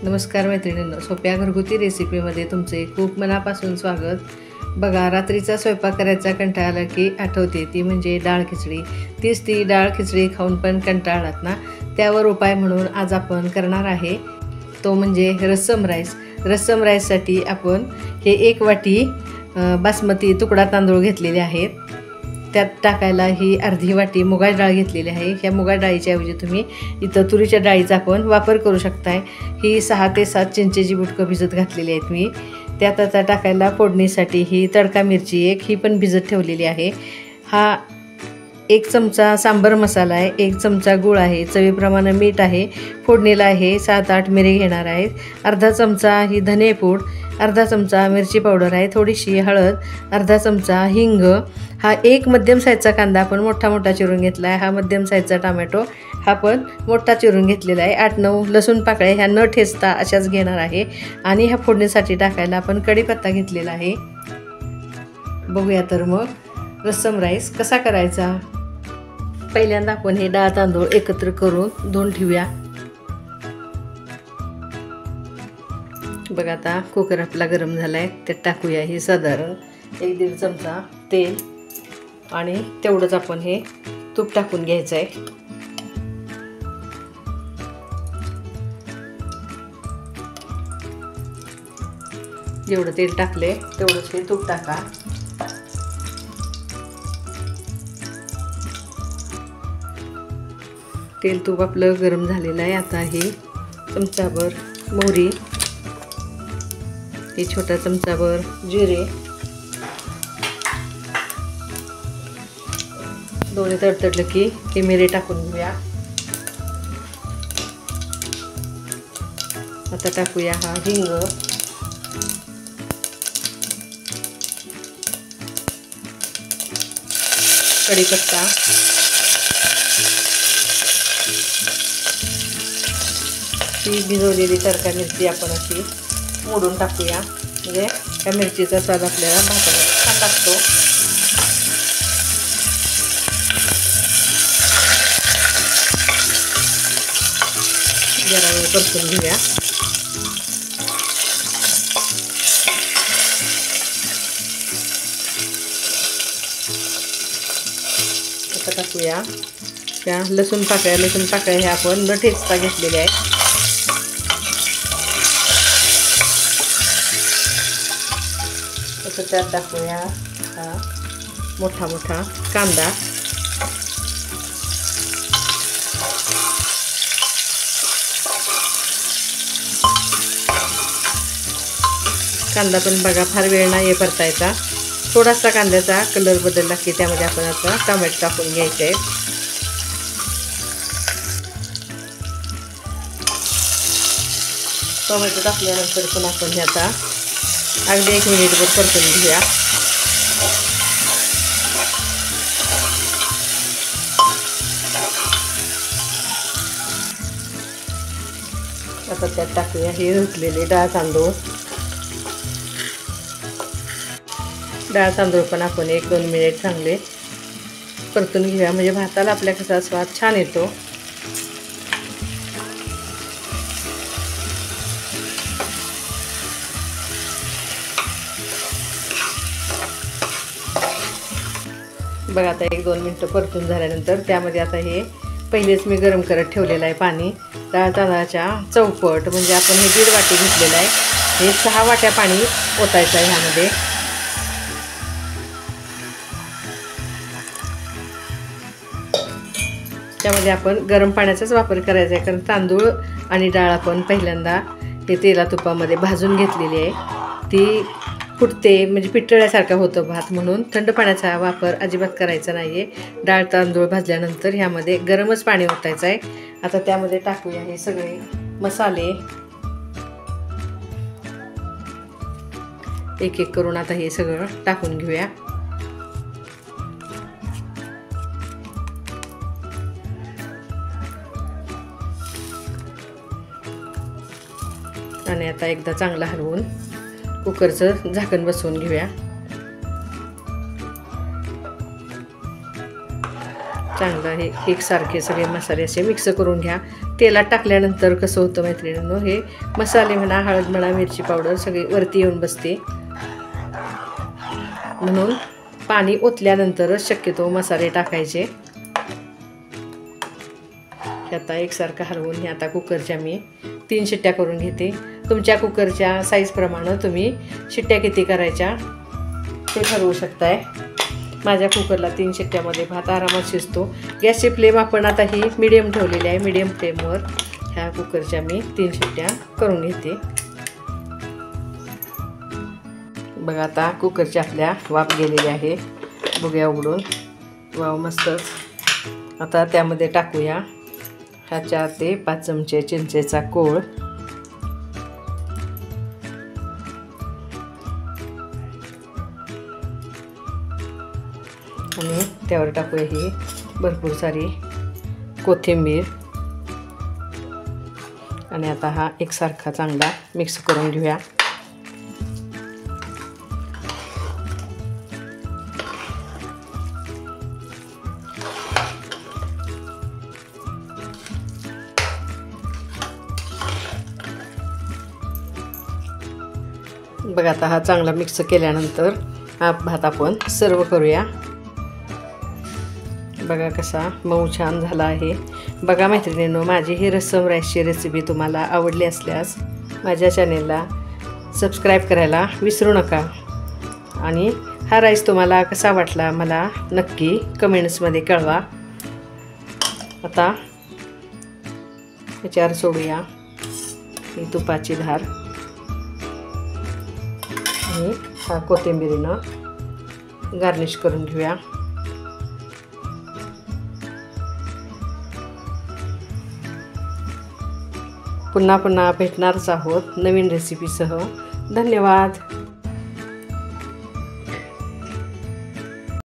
नमस्कार मैत्रिणींनो, सोप्या घरगुती रेसिपीमध्ये तुमचे खूप मनापासून स्वागत। बघा, रात्रीचा स्वयंपाक करायचा कंटाळा आला की आठवते ती म्हणजे डाळ खिचडी। ती डाळ खिचडी खाऊन पण कंटाळलात ना, त्यावर उपाय म्हणून आज आपण करणार आहे तो म्हणजे रस्सम राईस। रस्सम राईससाठी आपण हे 1 वाटी बासमती तुकडा तांदूळ घेतलेले आहेत। त्यात टाकायला ही अर्धी वाटी मुगाची डाळ घेतलेली आहे। ह्या मुगाच्या डाळीच्या ऐवजी तुम्ही इथं तुरीच्या डाळीचा पण वापर करू शकताय। ही 6 ते 7 चिंचेची बुटकं भिजत घातलेली आहेत मी। त्यात आता टाकायला फोडणीसाठी ही तडका मिरची ही पण भिजत ठेवलेली आहे। हा 1 चमचा सांबर मसाला आहे, 1 चमचा गूळ आहे, चवीप्रमाणे मीठ आहे, फोडणीला आहे 7-8 मिरी घेणार आहेत, अर्धा चमचा ही धनेपूड, अर्धा चमचा मिरची पावडर आहे, थोडीशी हळद, अर्धा चमचा हिंग। हा 1 मध्यम साईजचा कांदा आपण मोठा चिरून घेतला आहे। हा मध्यम साईजचा टोमॅटो हा पण मोठा चिरून घेतलेला आहे। 8-9 लसूण पाकळ्या ह्या न ठेचता अशाच घेणार आहे। आणि ह्या फोडणीसाठी टाकायला आपण कढीपत्ता घेतलेला आहे। बघूया तर मग रस्सम राईस कसा करायचा। पहिल्यांदा आपण हे डाळ तांदूळ एकत्र करून धुवून ठेवूया। बघा, आता कुकर आपला गरम झालाय, त्यात टाकूया हे साधारण 1-1.5 चमचा तेल आणि तेवढंच आपण हे तूप टाकून घ्यायचं आहे। जेवढं तेल टाकले तेवढंच हे तूप टाका। तेल तूप आपलं गरम झालेलं आहे। आता हे चमचाभर मोहरी, हे छोटा चमचाभर जिरे, दोन्ही तडतडलं की हे मिरे टाकून घेऊया। आता टाकूया हा हिंग, कढीपत्ता, ही भिजवलेली तडका मिरची आपण अशी मोडून टाकूया, म्हणजे त्या मिरचीचा स्वाद आपल्याला भातामध्ये छान लागतो। जरा वेळ परतून घेऊया। आता टाकूया त्या लसूण पाकळ्या ह्या आपण न ठेचता घेतलेल्या आहेत। त्यात टाकूया हा मोठा कांदा, कांदा पण बघा फार वेळ नाही परतायचा, थोडासा कांद्याचा कलर बदलला की त्यामध्ये आपण आता टोमॅटो टाकून घ्यायचे आहेत। टोमॅटो टाकल्यानंतर पण आपण हे आता अगदी 1 मिनिटभर परतून घेऊया। आता त्यात टाकूया हे धुतलेले डाळ तांदूळ पण आपण 1-2 मिनिट चांगले परतून घेऊया, म्हणजे भाताला आपल्या कसा स्वाद छान येतो। बघा, आता 1-2 मिनिटं परतून झाल्यानंतर त्यामध्ये आता हे पहिलेच मी गरम करत ठेवलेलं आहे पाणी, डाळ तांदळाच्या चौपट, म्हणजे आपण हे 1.5 वाटी घेतलेलं आहे। हे 6 वाट्या पाणी ओतायचं आहे ह्यामध्ये। त्यामध्ये आपण गरम पाण्याचाच वापर करायचा आहे, कारण तांदूळ आणि डाळ आपण पहिल्यांदा हे तेला तुपामध्ये भाजून घेतलेली आहे। ती फुटते, म्हणजे पिठळ्यासारखा होतं भात, म्हणून थंड पाण्याचा वापर अजिबात करायचा नाही आहे। डाळ तांदूळ भाजल्यानंतर ह्यामध्ये गरमच पाणी ओतायचं आहे। आता त्यामध्ये टाकूया हे सगळे मसाले, एक करून आता हे सगळं टाकून घेऊया। आणि आता एकदा चांगलं हलवून कुकरचं झाकण बसवून घेऊया। चांगलं हे एकसारखे सगळे मसाले असे मिक्स करून घ्या. तेलात टाकल्यानंतर कसं होतं मैत्रिणींनो, हे मसाले म्हणा, हळद म्हणा, मिरची पावडर सगळी वरती येऊन बसते. म्हणून पाणी ओतल्यानंतरच शक्यतो मसाले टाकायचे. आता एकसारखं हलवून हे आता कुकरच्या मी 3 शिट्ट्या करून घेते. तुमच्या कुकरच्या साईजप्रमाणे तुम्ही शिट्ट्या किती करायच्या ते ठरवू शकताय. माझ्या कुकरला 3 शिट्ट्यामध्ये भात आरामात शिजतो. गॅसची फ्लेम आपण आता ही मीडियम ठेवलेली आहे. मीडियम फ्लेमवर ह्या कुकरच्या मी 3 शिट्ट्या करून घेते. बघा आता कुकरची आपल्या वाफ गेलेली आहे. बघूया उघडून. वाव मस्तच. आता त्यामध्ये टाकूया 4 ते 5 चमचे चिंचेचा कोळ. आणि त्यावर टाकूया ही भरपूर सारी कोथिंबीर. आणि आता हा एकसारखा चांगला मिक्स करून घेऊया. बघा आता हा चांगला मिक्स केल्यानंतर हा भात आपण सर्व करूया. बघा कसा मऊ छान झाला आहे. बघा मैत्रिणींनो, माझी ही रस्सम राईसची रेसिपी तुम्हाला आवडली असल्यास माझ्या चॅनेलला सबस्क्राईब करायला विसरू नका. आणि हा राईस तुम्हाला कसा वाटला मला नक्की कमेंट्समध्ये कळवा. आता याच्यावर सोडूया ही तुपाची धार आणि हा कोथिंबीरीनं गार्निश करून घेऊया. पुन्हा भेटणारच आहोत नवीन रेसिपीसह. धन्यवाद.